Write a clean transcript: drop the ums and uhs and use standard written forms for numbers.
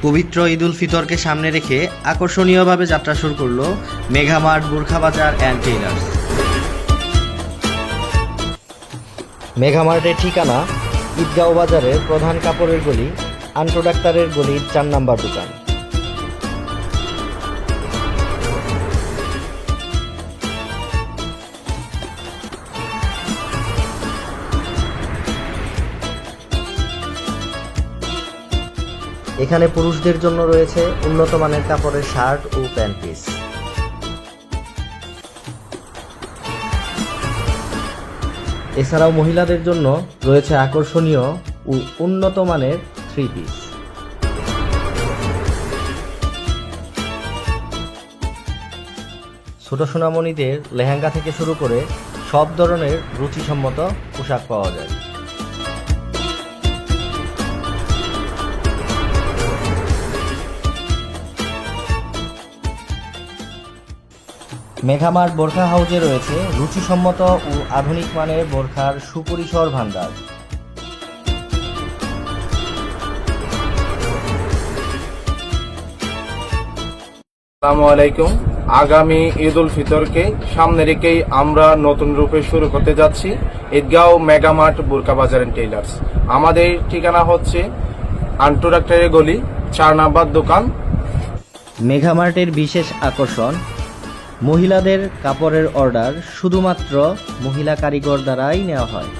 পবিত্র ঈদ উল ফিতরকে সামনে রেখে আকর্ষণীয়ভাবে যাত্রা শুরু করলো মেঘামার্ট বোরখা বাজার অ্যান্ড টেইলার্স। মেঘামার্টের ঠিকানা ঈদগাঁও বাজারের প্রধান কাপড়ের গলি আন্টো ডাক্তারের গলির 4 নম্বর দোকান। এখানে পুরুষদের জন্য রয়েছে উন্নত মানের কাপড়ের শার্ট ও প্যান্ট পিস। এছাড়াও মহিলাদের জন্য রয়েছে আকর্ষণীয় ও উন্নত মানের থ্রি পিস। ছোট সোনামণিদের লেহেঙ্গা থেকে শুরু করে সব ধরনের রুচিসম্মত পোশাক পাওয়া যায়। মেঘামার্ট বোরখা হাউজে রয়েছে রুচিসম্মত ও আধুনিক মানের বোরখার সুপরিসর ভান্ডার। আসসালামু আলাইকুম। আগামী ঈদ উল ফিতরকে সামনে রেখেই আমরা নতুন রূপে শুরু করতে যাচ্ছি ঈদগাঁও মেগামার্ট বোরখা বাজার এন্ড টেইলার্স। আমাদের ঠিকানা হচ্ছে আন্টো ডাক্তারের গলি 4 নম্বর দোকান। মেঘামার্টের বিশেষ আকর্ষণ, মহিলাদের কাপড়ের অর্ডার শুধুমাত্র মহিলা কারিগর দ্বারাই নেওয়া হয়।